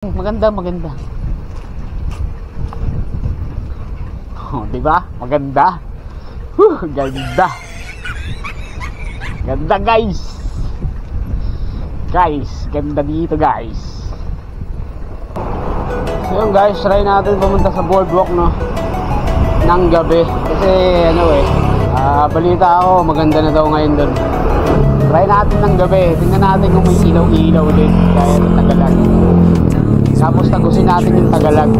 Maganda. Oh, diba? Maganda. Ganda. Ganda, guys. Ganda dito, guys. So yun, guys, try natin pumunta sa boardwalk, no, ng gabi. Kasi ano balita ako maganda na daw ngayon doon. Try natin ng gabi. Tingnan natin kung may ilaw-ilaw din kaya sa Tagalog. Tapos tagusin natin yung Tagalog.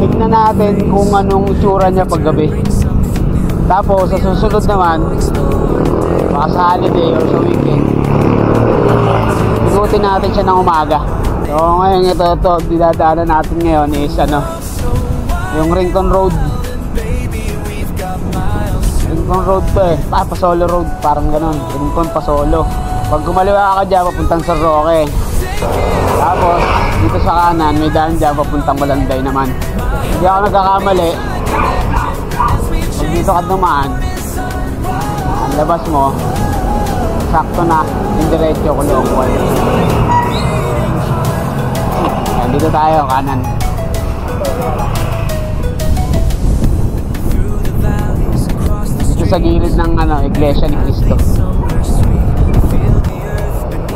Tignan natin kung anong itsura niya pag gabi. Tapos sa susunod naman, baka sa holiday or sa weekend, ikutin natin siya ng umaga. So ngayon ito dinadaanan natin ngayon is yung Rincon Road. Rincon Road to Pasolo Road, parang ganon. Rincon, Pasolo. Pag kumaliwa ka dyan, papuntang San Roque. Tapos dito sa kanan may daan dyan papuntang Malanday naman. Hindi ako nagkakamali, pag dito ka dumaan, ang labas mo sakto na yung diretso ko local. Yan, dito tayo kanan. Dito sa gilid ng Iglesia ni Cristo.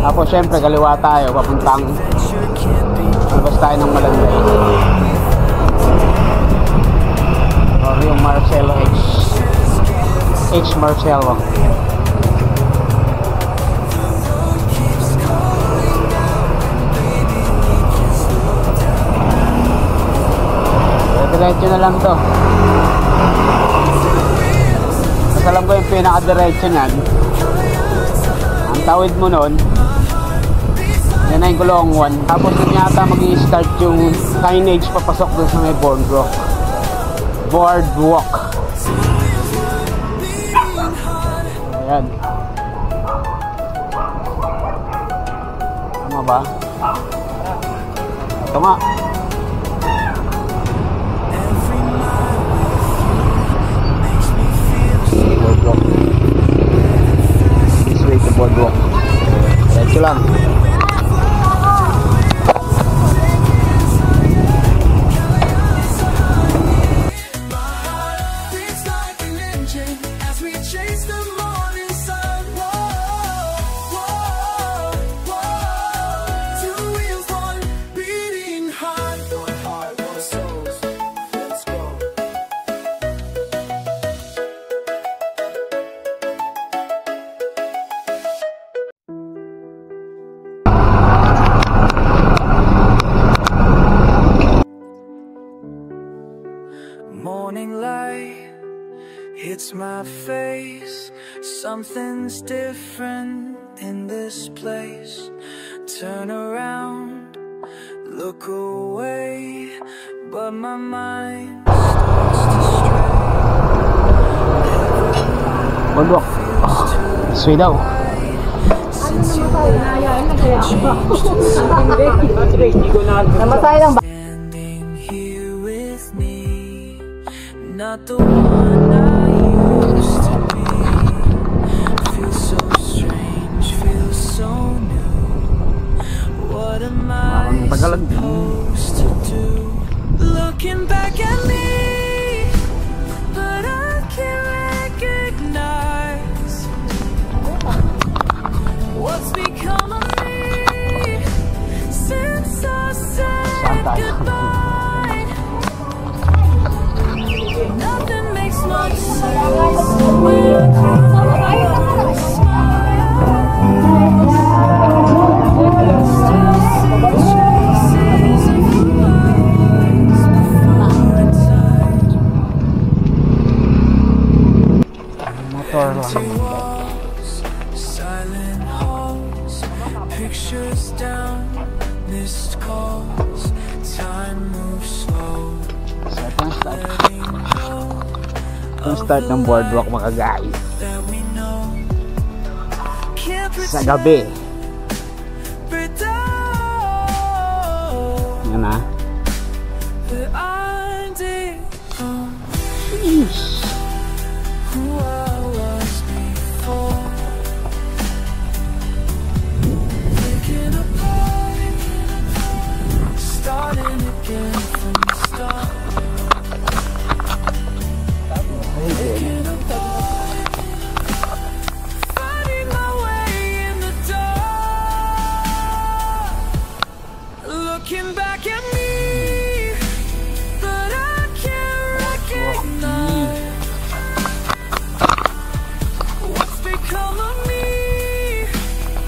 Tapos syempre kaliwa tayo papuntang labas tayo ng Malanday. Or yung Marcelo H Marcelo. Diretso na lang to. Mas alam ko yung pinaka-diretso nyan, ang tawid mo nun, yan na yung Kulong 1. Tapos yun yata mag-i-start yung signage papasok dun sa may boardwalk. Ayan. Tama ba? Ito nga. Boardwalk. This way to boardwalk. Diretso lang. Morning light hits my face. Something's different in this place. Turn around, look away, but my mind starts to stray. Boardwalk. Sway daw. Standing here with me, not the one I used to be. Feels so strange, feels so new. What am I supposed to do? Looking back at me, but I can't recognize what's become of me since I said goodbye. Nothing makes much sense when I close my eyes. Still see traces of your eyes before time. Motor Empty lang. walls, silent halls, pictures down, missed calls. Time moves slow. Yung start ng boardwalk mga guys. Sa gabi. Yan na. Sheesh. looking back at me, but I can't recognize what's become of me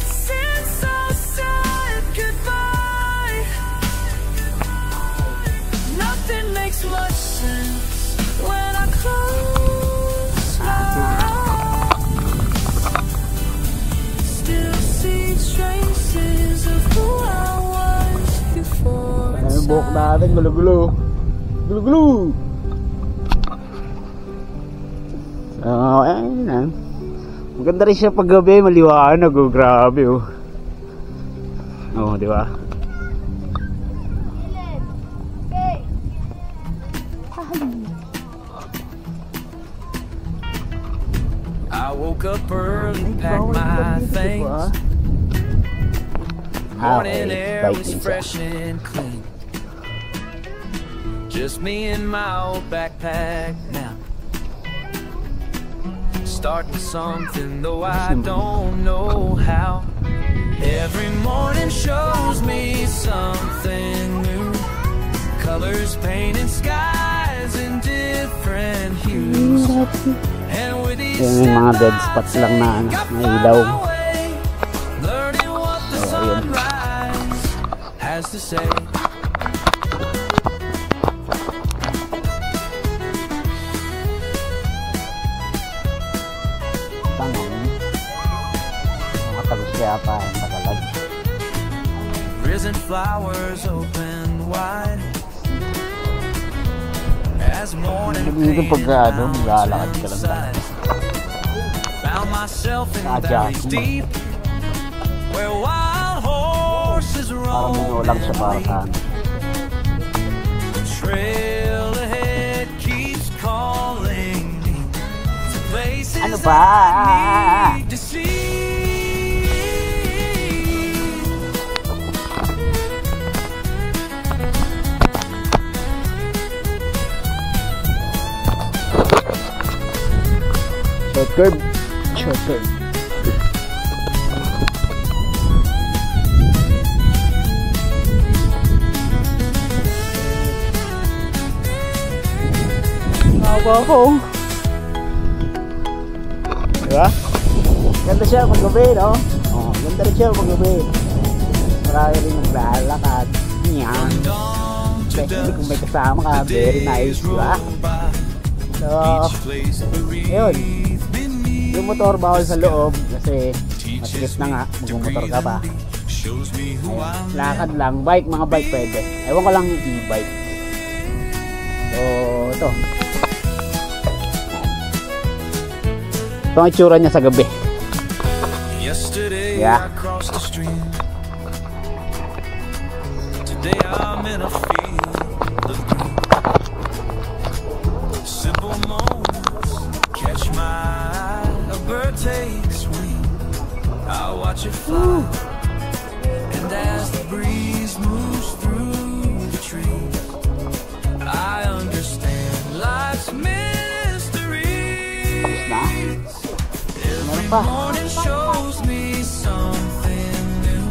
since I said goodbye. Nothing makes much sense when I close my eyes. Still see traces of who I was before. Ay, buhok natin, gulo-gulo. Gulo-gulo! So, ayun na. Maganda rin siya pag gabi, maliwanag. Oh, grabe oh. Oo, di ba? I woke up early, packed my things. Morning air was fresh and clean. Just me and my old backpack now. Starting something, though I don't know how. Every morning shows me something new. Colors painting skies in different hues. And with each Yung mga dead spots lang na ilaw. learning what the sunrise has to say. Risen flowers open wide as morning Dito pag lalakad ka lang inside. Found myself in valleys deep where wild horses Parang roam. minulang siya para sa akin. Trail ahead keeps calling me to places Ano ba? I need to see. Short curve. Short curve. Ako ako. Diba? Ganda siya pag gabi, no? Oh, ganda rin siya pag gabi. Marami rin naglalakad. Yan. Especially kung may kasama ka, very nice, diba? So, yun. Yung motor bawal sa loob kasi masikip na nga, magmumotor ka pa. Ayan. Lakad lang, bike, mga bike pwede. Ewan ko lang yung e-bike. So, ito. Ito ang itsura niya sa gabi. Yesterday Yeah. I crossed the stream. Today I'm in a field of green. Simple moments catch my eye. A bird takes wing. I watch it fly. And as the breeze moves through the trees, I understand life's mystery. Na? Every pa? morning shows me something new.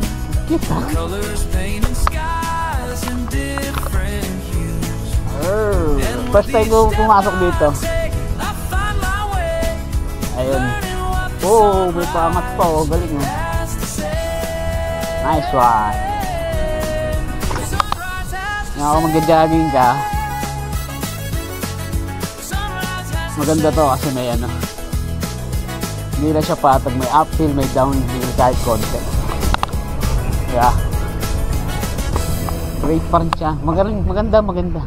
Cute ha? Colors painting skies in different hues. First time ko pumasok dito. I find my way, Ayun. learning what the Oh, may pangat pa. Oh, galing oh. has to say. Nice one. Sunrise has to Kung ako mag-jogging ka, sunrise has to maganda to kasi may ano. Hindi na siya patag. May uphill, may downhill kahit konti. Yeah. Great pa rin siya. Maganda.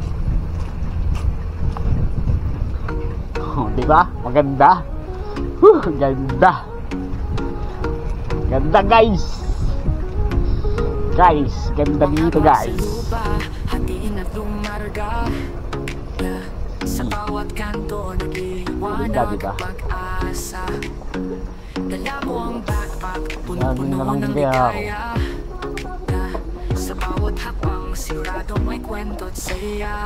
Oh, di ba? Maganda. Ganda. Ganda guys. Guys, ganda dito guys. Hatiin at lumarga. Sa bawat kanto Ganda, nag-iwanag diba? pag-asa. Dala mo ang backpack, Lagi na puno-puno lang ng kaya ako. ligaya. Sa bawat hakbang, sigurado may kwento at saya.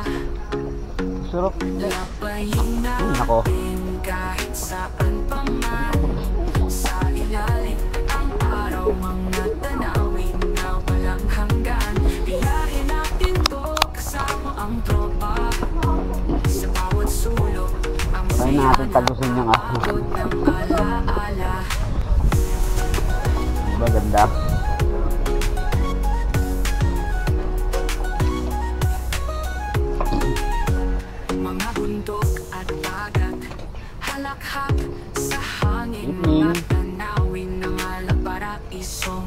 Sarap. Labayin Nako. natin kahit saan pa man. Sa ilalim ang araw, mga tanawin na walang hanggan. Biyahe na natin tagusin yung maganda. Mga bundok at dagat, halakhak sa hangin, mga tanawin ng alaparaisom.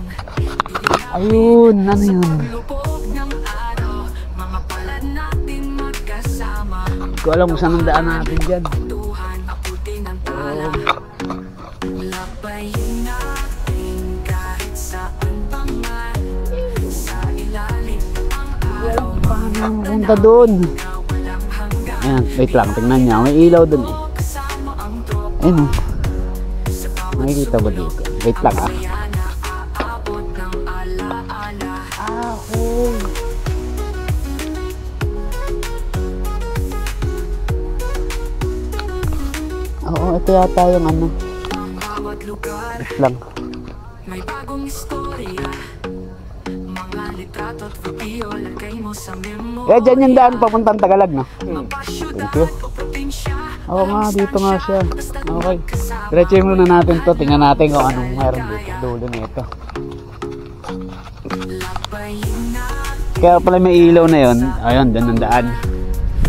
Ayun, ano yun? Lubog ng araw, mga palad natin magkasama. Hindi ko alam kung saan ang daan natin dyan. Tuhan, aputin ang tala. Labayin natin kahit saan pa man. Sa ilalim ang araw, mga Punta doon. na walang hanggan. Ayan, wait lang, tingnan niya. May ilaw doon eh. Kasama ang tropa Ayun, sa bawat makikita ba dito? Wait lang ah. kaya naaabot ng alaala. Oo, ito yata yung ano. Ang bawat lugar Wait lang. may bagong istorya. Mga litrato at video lagay mo sa memo. Kaya dyan yung daan papuntang Tagalog, no? Mapasyudan Thank you. o probinsya. Oo nga, dito nga siya. Okay. Diretsuhin muna natin to. Tingnan natin kung anong meron dito. Dulo nito. Labayin natin Kaya pala may ilaw na yun. Ayun, doon ang daan.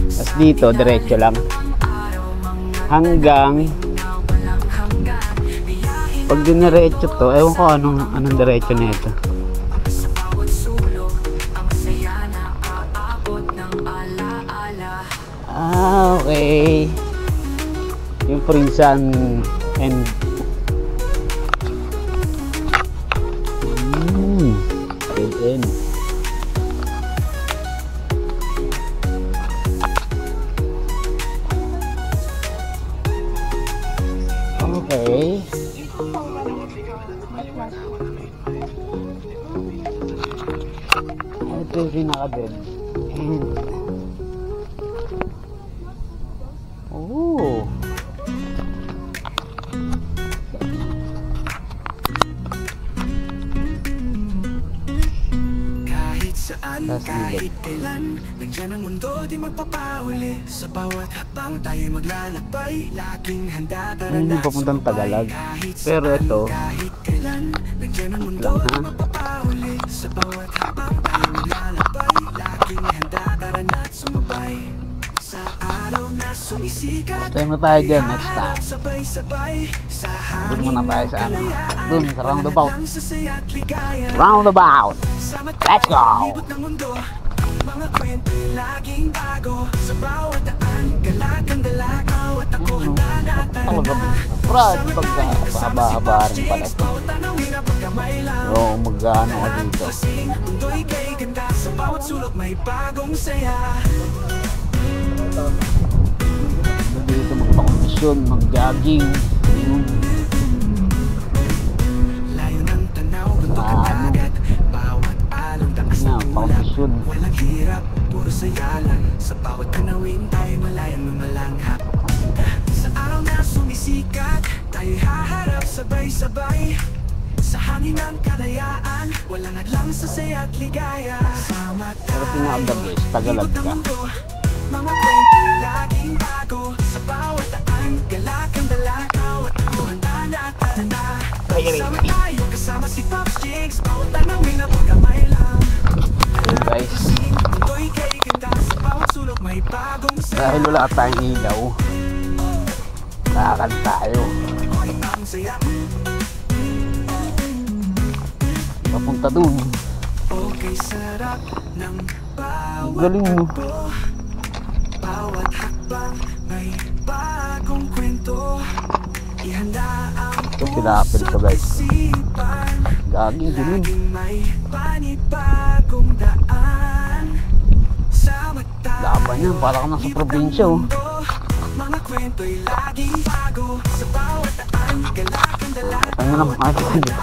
Tapos dito, diretso lang. araw, mga Hanggang, na walang hanggan. Biyahin pag diniretso to, ewan ko anong diretso na ito. sa bawat sulok. Ang saya na aabot ng alaala. Ah, okay. Yung Prinsan and dead end. Okay. Ito yung pinaka-dead end. Oh. Kahit saan, Tas kahit kailan, nandiyan ang mundo di magpapauli. Sa bawat habang tayo maglalakbay, laging handa tara Ayun na yung papuntang sumabay. Tagalog. Kahit Pero saan, ito, kahit kailan, nandiyan ang mundo lang, di ha? magpapauli. Sa bawat habang tayo maglalakbay, laging handa tara na sumabay. Sa araw na sumisikat, tayo na tayo dyan. Next haharap time. sabay-sabay. Sa Doon muna tayo sa ano. Doon, sa roundabout. lang sa saya at ligaya. Roundabout. Sama Let's go! tayo, libot ng mundo. Mga kwento'y laging bago. Sa bawat daan, galak ang dalakaw. At ako handa na tara Talaga, na. Brad, Sama pagka tayo, kasama mahaba-haba si rin pala Pops ito. Bawat tanawin na pagkamay lang. Oo, mag-ano ka dito. Kasing mundo'y kay ganda. Sa bawat sulok may bagong saya. Dito magpakondisyon, mag-jogging. Yun. Layo ng tanaw, bundok at dagat. Bawat along taas Nga, ng tulak. pakondisyon. Walang hirap, puro saya lang. Sa bawat tanawin tayo malayang lumalanghap. Sa araw na sumisikat, tayo'y haharap sabay-sabay. Sa hangin ng kalayaan, walang hadlang sa saya at ligaya. Sama Pero tayo, pinaka-the best, Tagalog libot ng ka. mundo. Mga kwento laging bago. Sa bawat daan, galak ang dalakaw. At ako handa na tara na. Sama tayo kasama si Pops Jigs. Bawat tanawin na pagkamay lang. Yun guys. Mundo'y kay ganda. Sa bawat sulok may bagong saya. Dahil wala tayong ilaw, lakad tayo. Ang saya. Papunta dun. Okay, sarap ng bawat Galing mo. takbo. Bawat hakbang may bagong kwento. Ihanda ang Ito, pinapil ko, guys. isipan. Gaging dilim. Laging may panibagong daan. Sama tayo. Laban yan, para ka nasa probinsya oh. Mga kwento'y laging bago. Sa bawat daan, galak ang dalakaw. Ano lang, makikita.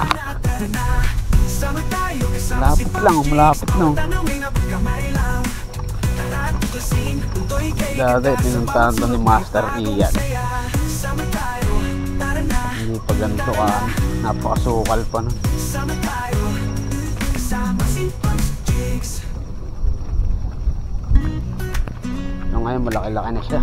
Sama tayo kasama si Malapit lang, malapit no. tanawin na pagkamay lang. Tara't tuklasin, mundo'y kay Dati, pinuntahan to ni Master Ian. Sama tayo, tara na. Hindi pa ganito ka, napakasukal pa no. Sama tayo, kasama si Pops Jigs. No, ngayon malaki-laki na siya.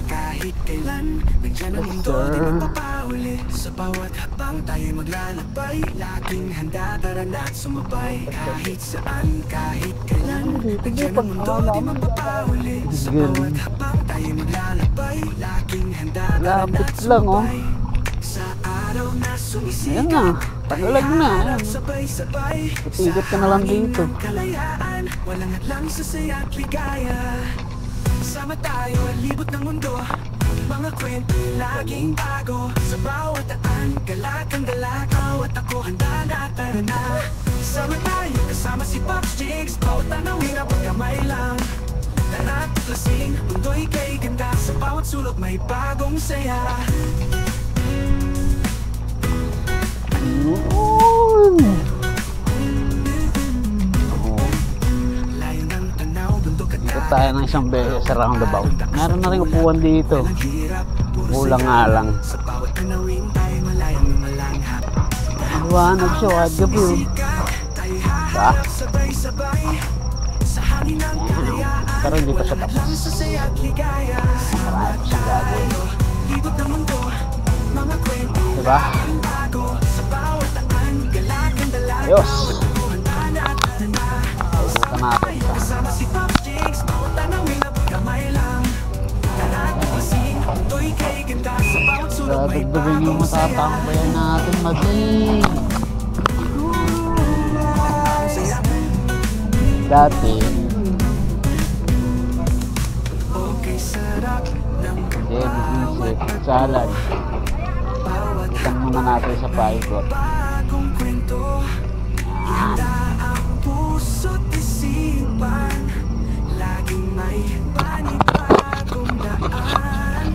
kahit kailan. Nandiyan ang mundo, di magpapauli. Sa bawat habang tayo maglalakbay, laging handa, tara na't sumabay. Kahit saan, kahit kailan. Nandiyan ang mundo, di magpapauli. Sa bawat habang tayo maglalakbay, laging handa, tara na't Lapit lang, oh. sumabay. Sa araw na Ayan sumisikat, na, tagalag na. Ayan. sabay-sabay. Tigot ka na lang dito. Kalayaan, walang hadlang sa saya at ligaya. Sama tayo, libot ng mundo. Mga kwento laging bago. Sa bawat daan, galak ang dala. At ako handa na, tara na. Sama tayo, kasama si Pops Jigs. Bawat tanawin na pagkamay lang. Tara't tuklasin, mundo'y kay ganda. Sa bawat sulok may bagong saya. Yun. Layo ng tanaw, bundok at Ikot tayo ng isang beses sa roundabout. Meron na rin upuan dito. hirap. Kulang nga lang. Sa bawat tanawin tayo malayang malanghap. Liwanag siya, wag gabi. Oh. Ba? Sabay-sabay sa hangin ng kalayaan. Pero hindi pa siya tapos. Sa saya at ligaya. Marami pa siyang gagawin. Libot ng mundo, mga kwento Diba? bago. Sa bawat daan, galak ang dala. Ayos. Handa na at tara na. Ikutan natin siya. Kasama si Pops Jigs, bawat tanawin na pagkamay lang. Tara't tuklasin, mundo'y kay ganda. Sa bawat sulok may Dadagdagin yung bagong saya. matatangbayan natin maging. Dati, Okay, sarap ng bisik, salad. bawat Ikan muna natin sa paikot. bagong kwento. Ihanda ang puso't isipan. Laging may panibagong daan.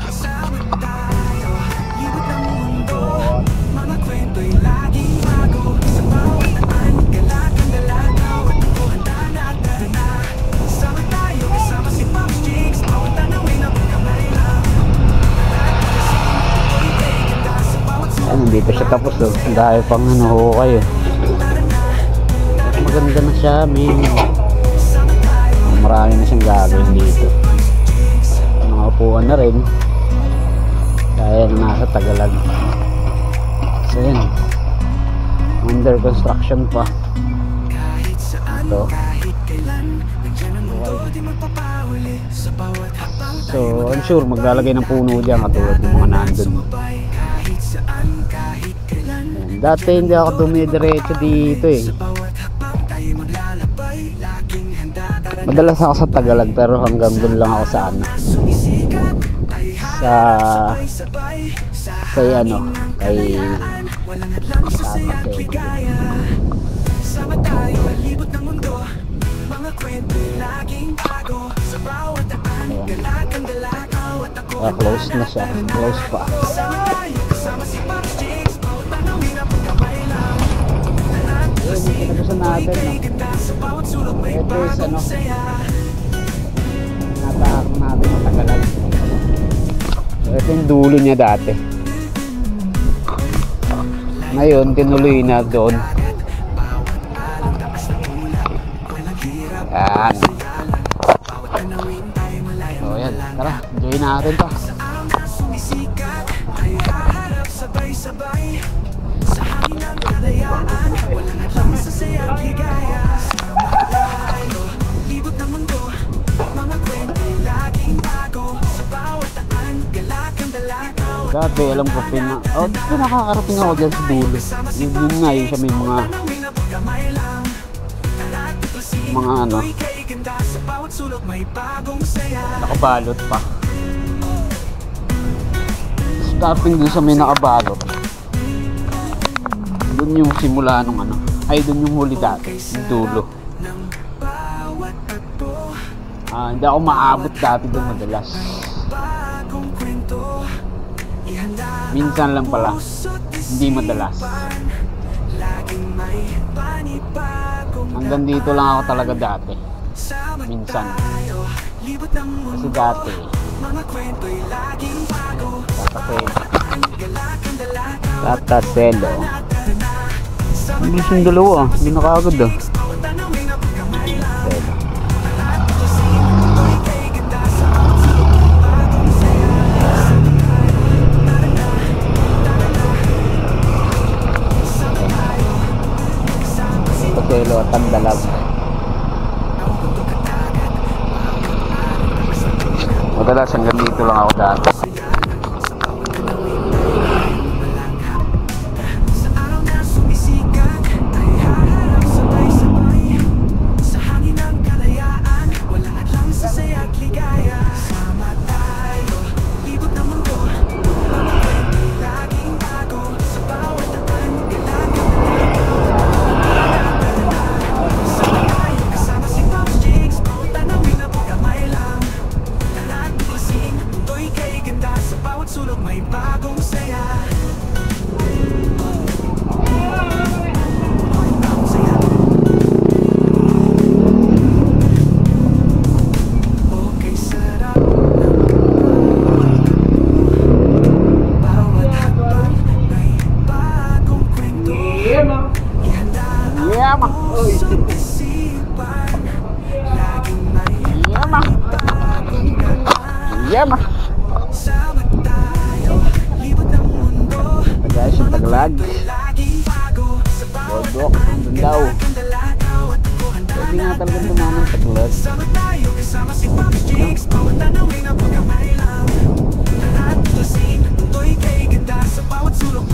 Kasama tayo, libot ng mundo. Mga kwento'y laging bago. Sa bawat daan, galak ang dalagaw. At ako handa na at tara na. Kasama tayo, kasama si Pops Jigs. Bawat tanawin na pagkamay lang. Ay, hindi pa siya tapos oh. Dahil pang ano kayo. Maganda na siya, may marami na siyang gagawin dito. Mga upuan na rin. Kaya nasa Tagalog. So yun. Under construction pa. Kahit saan, Ito. kahit kailan, nandiyan ang mundo, di magpapauli. Sa bawat habang So I'm sure maglalagay ng puno dyan katulad ng mga nandun. sumabay. Kahit saan, kahit kailan, Dati hindi ako dumidiretso dito eh. sa bawat habang tayo maglalakbay. Laging handa, tara na. Madalas ako sa Tagalog pero hanggang doon lang ako sa ano. Sumisikat, ay Sa sabay. Sa kay ano, kay kalayaan, walang hadlang sa saya at ligaya. Sama tayo, libot ng mundo. Mga kwento laging bago. Sa bawat daan, galak ang dalagaw. At ako close na siya. Close pa. Sama tayo, kasama si Pops Jigs. Bawat tanawin na pagkamay lang. Tara't tuklasin, Tapos na natin. kay ganda. Sa bawat sulok may Ito is ano. bagong saya. Natahak natin matagalan. So, ito yung dulo niya dati. Ngayon, tinuloy na doon. Yan. Bawat tanawin tayo malayang So, yan. Tara, enjoy natin to. Sa araw na sumisikat, ay haharap sabay-sabay. Sa hangin ng kalayaan, walang hadlang sa saya at ligaya. Sama tayo, libot ng mundo. Mga kwento laging bago. Sa bawat daan, galak ang dalagaw. Dati, alam ko, pinakakarating ako dyan sa dulo. Yun nga, yun siya may mga Tanawin na pagkamay lang. Tara't tuklasin, mga ano, ako'y kay ganda. Sa bawat sulok may bagong saya. nakabalot pa. Starting dun sa may nakabalot. Dun yung simula nung ano. Ay, dun yung huli dati. Yung dulo. Ng bawat tagpo, Hindi ako maabot dati dun madalas. bagong kwento. Ihanda Minsan lang pala. puso't Hindi madalas. isipan. Laging may panibagong Hanggang dito lang ako talaga dati. sama Minsan. tayo, libot ng Kasi mundo. dati, Mga kwento'y laging bago. Galak ang dalagaw. tataselo. Tara na. Sama Bilis yung dalawa. Hindi nakagod ah. bawat tanawin na pagkamay lang. Telo. Tara't tuklasin, ako'y kay ganda. Sa bawat sulok may Iloilo, Tandalag. Madalas hanggang dito lang ako dati. Sa araw na sumisikat, tayo haharap sabay-sabay. Sa hangin ng kalayaan, wala lang sa saya't ligaya. Sama tayo, libot ng mundo. Mga kwento laging bago. Sa bawat daan, kailangan sama tayo, kasama si Pops Jigs. Tanawin na kamay lang. Lahat lasing, mundo'y kay ganda. Sa bawat sulok may bagong saya. Okay, sarap bawat hakbang may bagong kwento. Ihanda ang Yeah, ma. pusot isipan. Laging may Yeah, ma. bagong galaw. Yeah, ma. Sama tayo, libot ng mundo. Guys, yung Taglag. Laging bago sa bawat Bodok, andun daw. kandala, bawat kuhanda. Pwede nga talaga dumanan sa Taglag. Sama tayo, kasama si Pops Jigs. Bawat tanawin ang pagkamay lang. Lahat lasing, mundo'y kay ganda. Sa bawat sulok